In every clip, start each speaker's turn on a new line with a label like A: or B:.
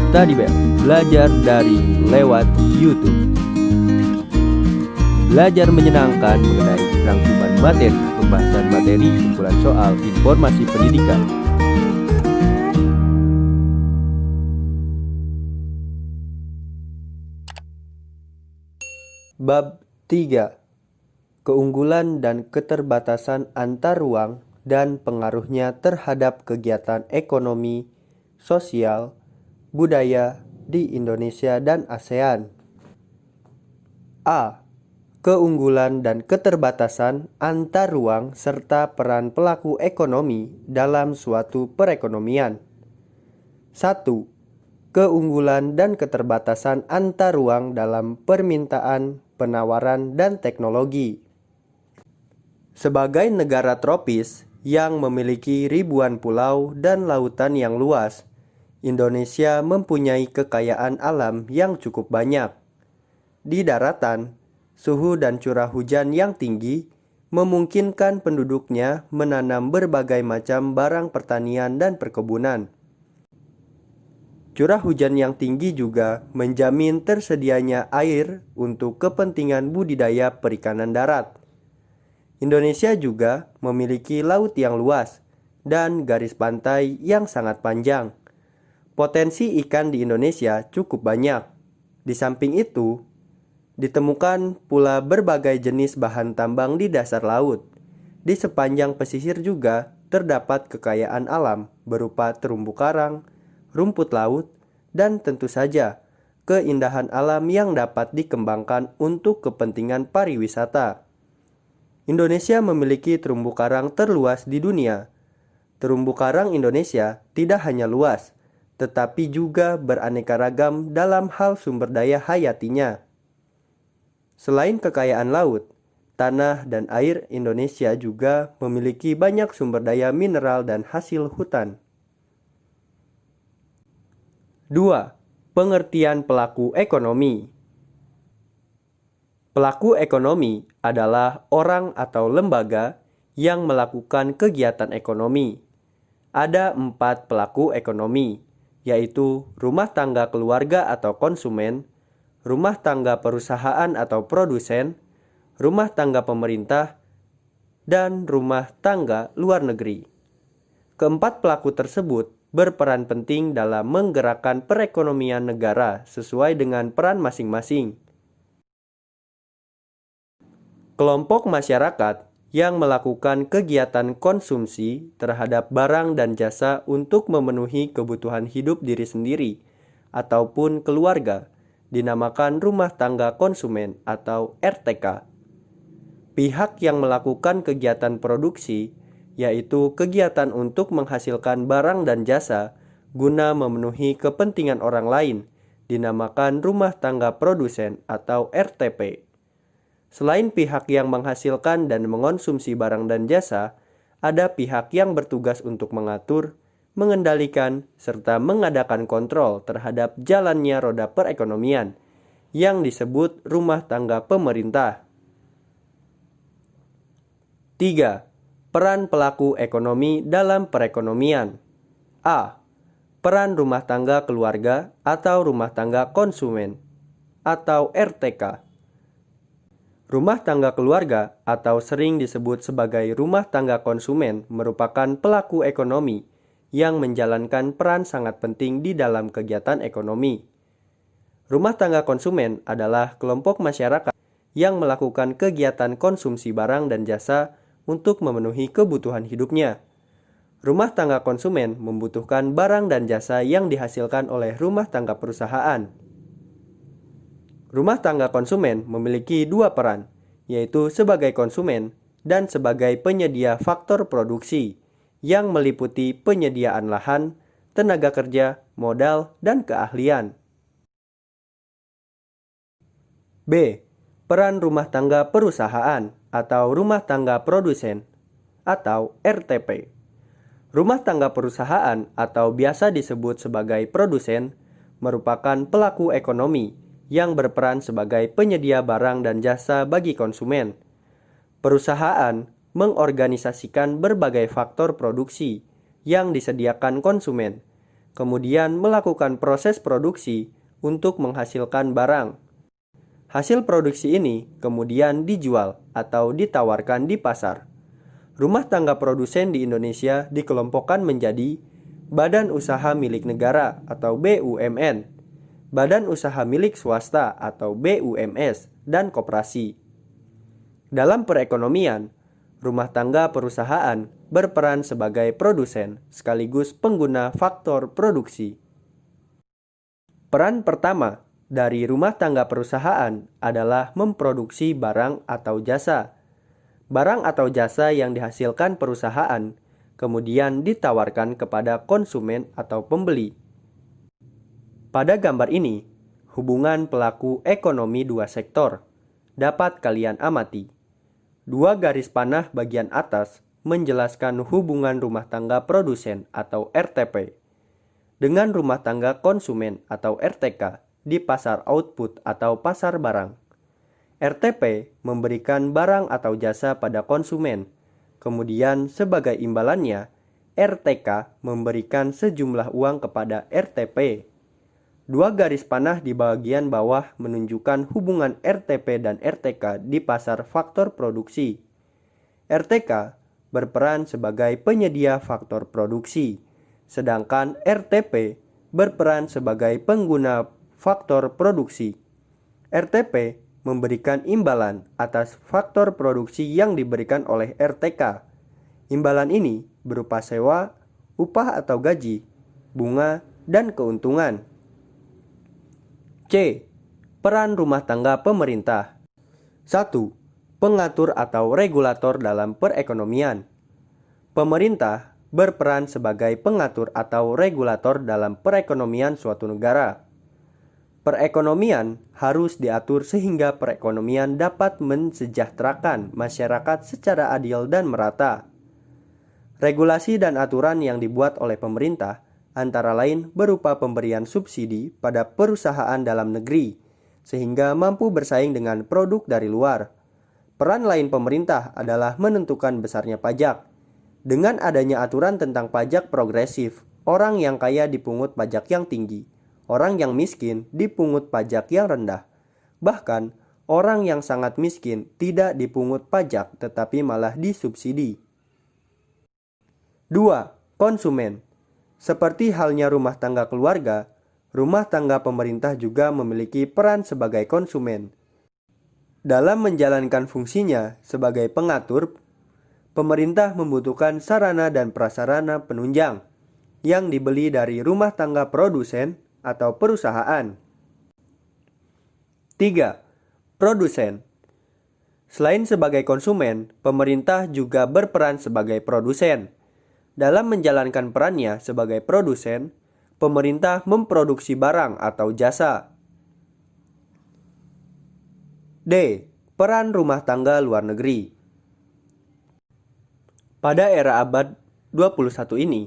A: Study Bell, belajar daring lewat YouTube. Belajar menyenangkan mengenai rangkuman materi, pembahasan materi, kumpulan soal, informasi pendidikan. Bab 3. Keunggulan dan keterbatasan antar ruang dan pengaruhnya terhadap kegiatan ekonomi, sosial, budaya di Indonesia dan ASEAN. A. Keunggulan dan keterbatasan antar ruang serta peran pelaku ekonomi dalam suatu perekonomian. 1. Keunggulan dan keterbatasan antar ruang dalam permintaan, penawaran, dan teknologi. Sebagai negara tropis yang memiliki ribuan pulau dan lautan yang luas, Indonesia mempunyai kekayaan alam yang cukup banyak. Di daratan, suhu dan curah hujan yang tinggi memungkinkan penduduknya menanam berbagai macam barang pertanian dan perkebunan. Curah hujan yang tinggi juga menjamin tersedianya air untuk kepentingan budidaya perikanan darat. Indonesia juga memiliki laut yang luas dan garis pantai yang sangat panjang. Potensi ikan di Indonesia cukup banyak. Di samping itu, ditemukan pula berbagai jenis bahan tambang di dasar laut. Di sepanjang pesisir juga terdapat kekayaan alam berupa terumbu karang, rumput laut, dan tentu saja keindahan alam yang dapat dikembangkan untuk kepentingan pariwisata. Indonesia memiliki terumbu karang terluas di dunia. Terumbu karang Indonesia tidak hanya luas, tetapi juga beraneka ragam dalam hal sumber daya hayatinya. Selain kekayaan laut, tanah dan air Indonesia juga memiliki banyak sumber daya mineral dan hasil hutan. 2. Pengertian pelaku ekonomi. Pelaku ekonomi adalah orang atau lembaga yang melakukan kegiatan ekonomi. Ada 4 pelaku ekonomi, yaitu rumah tangga keluarga atau konsumen, rumah tangga perusahaan atau produsen, rumah tangga pemerintah, dan rumah tangga luar negeri. Keempat pelaku tersebut berperan penting dalam menggerakkan perekonomian negara sesuai dengan peran masing-masing. Kelompok masyarakat yang melakukan kegiatan konsumsi terhadap barang dan jasa untuk memenuhi kebutuhan hidup diri sendiri ataupun keluarga dinamakan rumah tangga konsumen atau RTK. Pihak yang melakukan kegiatan produksi, yaitu kegiatan untuk menghasilkan barang dan jasa guna memenuhi kepentingan orang lain, dinamakan rumah tangga produsen atau RTP. Selain pihak yang menghasilkan dan mengonsumsi barang dan jasa, ada pihak yang bertugas untuk mengatur, mengendalikan, serta mengadakan kontrol terhadap jalannya roda perekonomian, yang disebut rumah tangga pemerintah. 3. Peran pelaku ekonomi dalam perekonomian. A. Peran rumah tangga keluarga atau rumah tangga konsumen atau RTK. Rumah tangga keluarga atau sering disebut sebagai rumah tangga konsumen merupakan pelaku ekonomi yang menjalankan peran sangat penting di dalam kegiatan ekonomi. Rumah tangga konsumen adalah kelompok masyarakat yang melakukan kegiatan konsumsi barang dan jasa untuk memenuhi kebutuhan hidupnya. Rumah tangga konsumen membutuhkan barang dan jasa yang dihasilkan oleh rumah tangga perusahaan. Rumah tangga konsumen memiliki 2 peran, yaitu sebagai konsumen dan sebagai penyedia faktor produksi, yang meliputi penyediaan lahan, tenaga kerja, modal, dan keahlian. B. Peran rumah tangga perusahaan atau rumah tangga produsen atau RTP. Rumah tangga perusahaan atau biasa disebut sebagai produsen merupakan pelaku ekonomi yang berperan sebagai penyedia barang dan jasa bagi konsumen. Perusahaan mengorganisasikan berbagai faktor produksi yang disediakan konsumen, kemudian melakukan proses produksi untuk menghasilkan barang. Hasil produksi ini kemudian dijual atau ditawarkan di pasar. Rumah tangga produsen di Indonesia dikelompokkan menjadi Badan Usaha Milik Negara atau BUMN, Badan Usaha Milik Swasta atau BUMS, dan koperasi. Dalam perekonomian, rumah tangga perusahaan berperan sebagai produsen sekaligus pengguna faktor produksi. Peran pertama dari rumah tangga perusahaan adalah memproduksi barang atau jasa. Barang atau jasa yang dihasilkan perusahaan kemudian ditawarkan kepada konsumen atau pembeli. Pada gambar ini, hubungan pelaku ekonomi dua sektor dapat kalian amati. Dua garis panah bagian atas menjelaskan hubungan rumah tangga produsen atau RTP dengan rumah tangga konsumen atau RTK di pasar output atau pasar barang. RTP memberikan barang atau jasa pada konsumen, kemudian sebagai imbalannya, RTK memberikan sejumlah uang kepada RTP. Dua garis panah di bagian bawah menunjukkan hubungan RTP dan RTK di pasar faktor produksi. RTK berperan sebagai penyedia faktor produksi, sedangkan RTP berperan sebagai pengguna faktor produksi. RTP memberikan imbalan atas faktor produksi yang diberikan oleh RTK. Imbalan ini berupa sewa, upah atau gaji, bunga, dan keuntungan. C. Peran rumah tangga pemerintah. 1. Pengatur atau regulator dalam perekonomian. Pemerintah berperan sebagai pengatur atau regulator dalam perekonomian suatu negara. Perekonomian harus diatur sehingga perekonomian dapat mensejahterakan masyarakat secara adil dan merata. Regulasi dan aturan yang dibuat oleh pemerintah antara lain berupa pemberian subsidi pada perusahaan dalam negeri, sehingga mampu bersaing dengan produk dari luar. Peran lain pemerintah adalah menentukan besarnya pajak. Dengan adanya aturan tentang pajak progresif, orang yang kaya dipungut pajak yang tinggi. Orang yang miskin dipungut pajak yang rendah. Bahkan, orang yang sangat miskin tidak dipungut pajak tetapi malah disubsidi. 2. Konsumen. Seperti halnya rumah tangga keluarga, rumah tangga pemerintah juga memiliki peran sebagai konsumen. Dalam menjalankan fungsinya sebagai pengatur, pemerintah membutuhkan sarana dan prasarana penunjang yang dibeli dari rumah tangga produsen atau perusahaan. 3. Produsen. Selain sebagai konsumen, pemerintah juga berperan sebagai produsen. Dalam menjalankan perannya sebagai produsen, pemerintah memproduksi barang atau jasa. D. Peran rumah tangga luar negeri. Pada era abad 21 ini,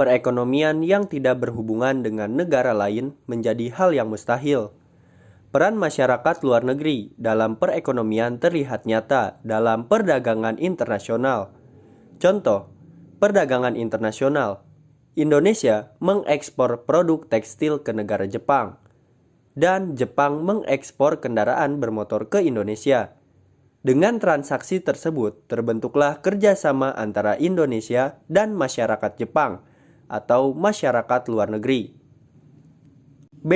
A: perekonomian yang tidak berhubungan dengan negara lain menjadi hal yang mustahil. Peran masyarakat luar negeri dalam perekonomian terlihat nyata dalam perdagangan internasional. Contoh, perdagangan internasional. Indonesia mengekspor produk tekstil ke negara Jepang, dan Jepang mengekspor kendaraan bermotor ke Indonesia. Dengan transaksi tersebut, terbentuklah kerjasama antara Indonesia dan masyarakat Jepang atau masyarakat luar negeri. B.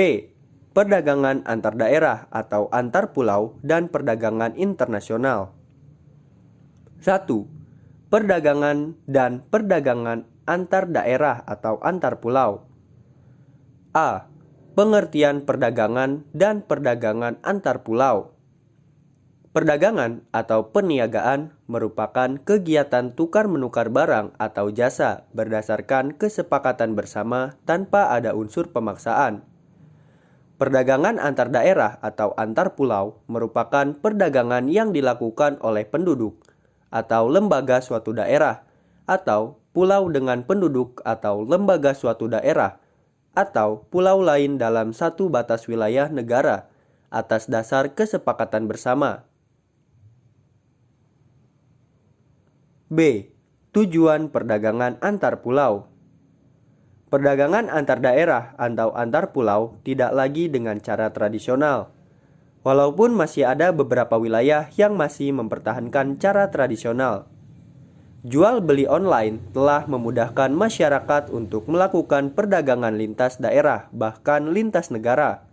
A: Perdagangan antar daerah atau antar pulau dan perdagangan internasional. 1. Perdagangan dan perdagangan antar daerah atau antar pulau. A. Pengertian perdagangan dan perdagangan antar pulau. Perdagangan atau perniagaan merupakan kegiatan tukar-menukar barang atau jasa berdasarkan kesepakatan bersama tanpa ada unsur pemaksaan. Perdagangan antar daerah atau antar pulau merupakan perdagangan yang dilakukan oleh penduduk atau lembaga suatu daerah, atau pulau dengan penduduk atau lembaga suatu daerah, atau pulau lain dalam satu batas wilayah negara atas dasar kesepakatan bersama. B. Tujuan perdagangan antar pulau. Perdagangan antar daerah atau antar pulau tidak lagi dengan cara tradisional. Walaupun masih ada beberapa wilayah yang masih mempertahankan cara tradisional. Jual beli online telah memudahkan masyarakat untuk melakukan perdagangan lintas daerah, bahkan lintas negara.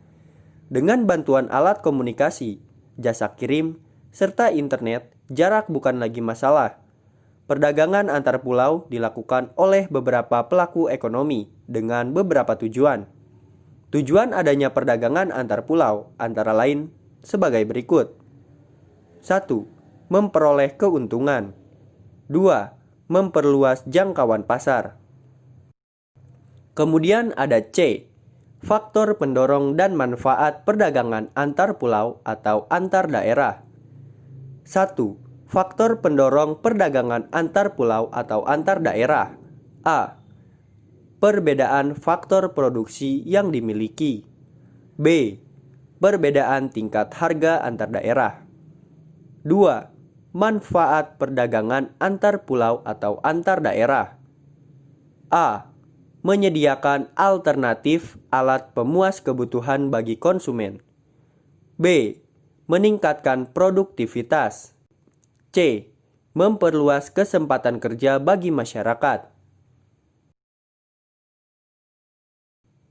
A: Dengan bantuan alat komunikasi, jasa kirim, serta internet, jarak bukan lagi masalah. Perdagangan antar pulau dilakukan oleh beberapa pelaku ekonomi dengan beberapa tujuan. Tujuan adanya perdagangan antar pulau antara lain sebagai berikut. 1. Memperoleh keuntungan. 2. Memperluas jangkauan pasar. Kemudian ada C. Faktor pendorong dan manfaat perdagangan antar pulau atau antar daerah. 1. Faktor pendorong perdagangan antar pulau atau antar daerah. A. Perbedaan faktor produksi yang dimiliki. B. Perbedaan tingkat harga antar daerah. 2. Manfaat perdagangan antar pulau atau antar daerah. A. Menyediakan alternatif alat pemuas kebutuhan bagi konsumen. B. Meningkatkan produktivitas. C. Memperluas kesempatan kerja bagi masyarakat.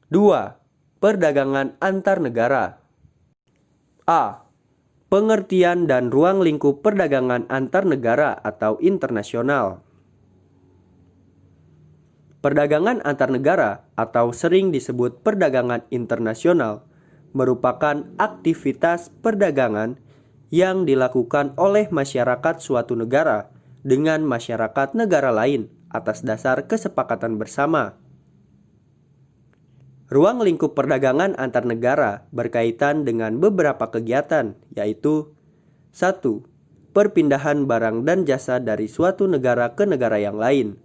A: 2. Perdagangan antar negara. A. Pengertian dan ruang lingkup perdagangan antar negara atau internasional. Perdagangan antar negara atau sering disebut perdagangan internasional merupakan aktivitas perdagangan yang dilakukan oleh masyarakat suatu negara dengan masyarakat negara lain atas dasar kesepakatan bersama. Ruang lingkup perdagangan antar negara berkaitan dengan beberapa kegiatan, yaitu 1. Perpindahan barang dan jasa dari suatu negara ke negara yang lain.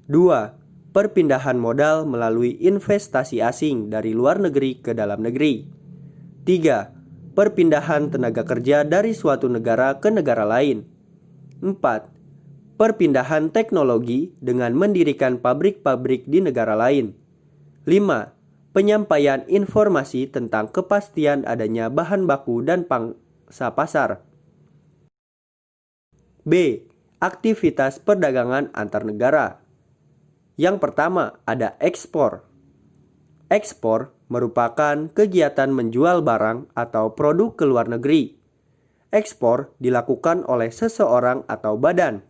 A: 2. Perpindahan modal melalui investasi asing dari luar negeri ke dalam negeri. 3. Perpindahan tenaga kerja dari suatu negara ke negara lain. 4. Perpindahan teknologi dengan mendirikan pabrik-pabrik di negara lain. 5. Penyampaian informasi tentang kepastian adanya bahan baku dan pangsa pasar. B. Aktivitas perdagangan antar negara. Yang pertama ada ekspor. Ekspor merupakan kegiatan menjual barang atau produk ke luar negeri. Ekspor dilakukan oleh seseorang atau badan.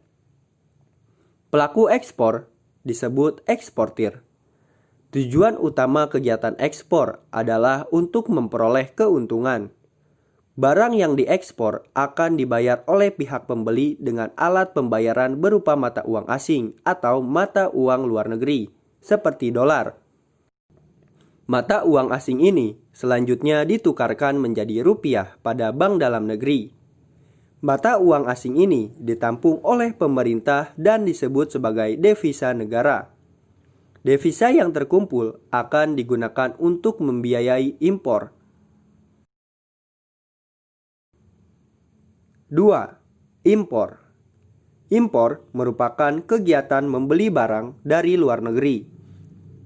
A: Pelaku ekspor disebut eksportir. Tujuan utama kegiatan ekspor adalah untuk memperoleh keuntungan. Barang yang diekspor akan dibayar oleh pihak pembeli dengan alat pembayaran berupa mata uang asing atau mata uang luar negeri, seperti dolar. Mata uang asing ini selanjutnya ditukarkan menjadi rupiah pada bank dalam negeri. Mata uang asing ini ditampung oleh pemerintah dan disebut sebagai devisa negara. Devisa yang terkumpul akan digunakan untuk membiayai impor. 2. Impor. Impor merupakan kegiatan membeli barang dari luar negeri.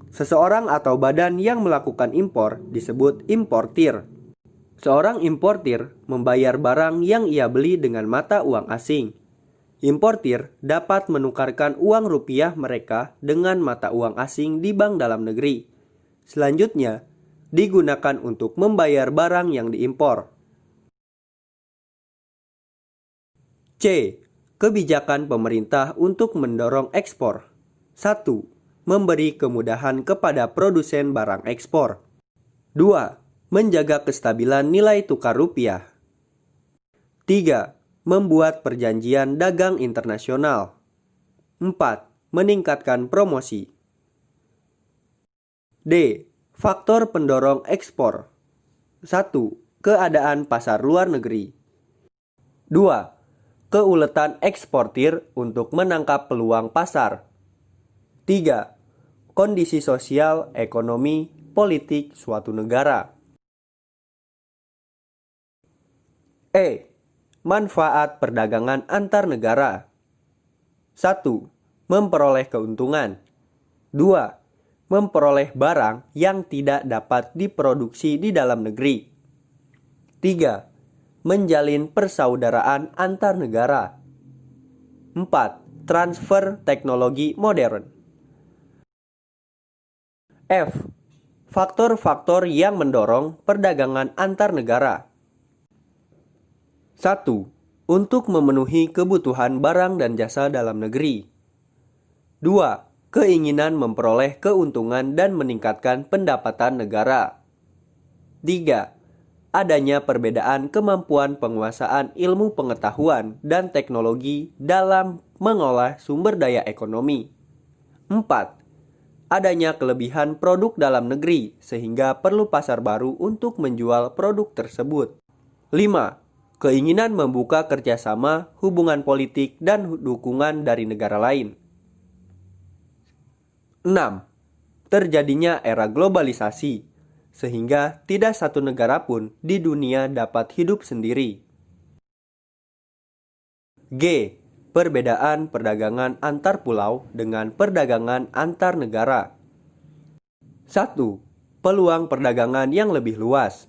A: Seseorang atau badan yang melakukan impor disebut importir. Seorang importir membayar barang yang ia beli dengan mata uang asing. Importir dapat menukarkan uang rupiah mereka dengan mata uang asing di bank dalam negeri. Selanjutnya, digunakan untuk membayar barang yang diimpor. C. Kebijakan pemerintah untuk mendorong ekspor. 1. Memberi kemudahan kepada produsen barang ekspor. 2. Menjaga kestabilan nilai tukar rupiah. 3. Membuat perjanjian dagang internasional. 4. Meningkatkan promosi. D. Faktor pendorong ekspor. 1. Keadaan pasar luar negeri. 2. Keuletan eksportir untuk menangkap peluang pasar. 3. Kondisi sosial, ekonomi, politik suatu negara. E. Manfaat perdagangan antar negara. 1. Memperoleh keuntungan. 2. memperoleh barang yang tidak dapat diproduksi di dalam negeri. 3. Menjalin persaudaraan antar negara. 4. Transfer teknologi modern. F. Faktor-faktor yang mendorong perdagangan antar negara. 1. Untuk memenuhi kebutuhan barang dan jasa dalam negeri. 2. Keinginan memperoleh keuntungan dan meningkatkan pendapatan negara. 3. Adanya perbedaan kemampuan penguasaan ilmu pengetahuan dan teknologi dalam mengolah sumber daya ekonomi. 4. Adanya kelebihan produk dalam negeri sehingga perlu pasar baru untuk menjual produk tersebut. 5. Keinginan membuka kerjasama, hubungan politik, dan dukungan dari negara lain. 6. Terjadinya era globalisasi, sehingga tidak satu negara pun di dunia dapat hidup sendiri. G. Perbedaan perdagangan antar pulau dengan perdagangan antar negara. 1. Peluang perdagangan yang lebih luas.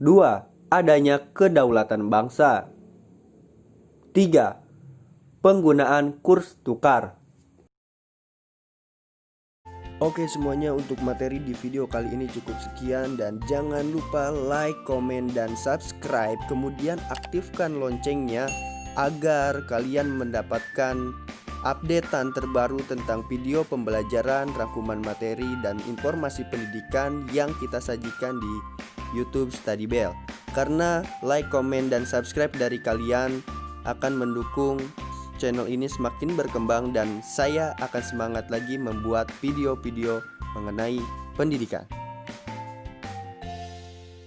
A: 2. Adanya kedaulatan bangsa. 3. Penggunaan kurs tukar. Oke semuanya, untuk materi di video kali ini cukup sekian, dan jangan lupa like, komen, dan subscribe. Kemudian aktifkan loncengnya agar kalian mendapatkan updatean terbaru tentang video pembelajaran, rangkuman materi, dan informasi pendidikan yang kita sajikan di YouTube Study Bell. Karena like, komen, dan subscribe dari kalian akan mendukung channel ini semakin berkembang, dan saya akan semangat lagi membuat video-video mengenai pendidikan.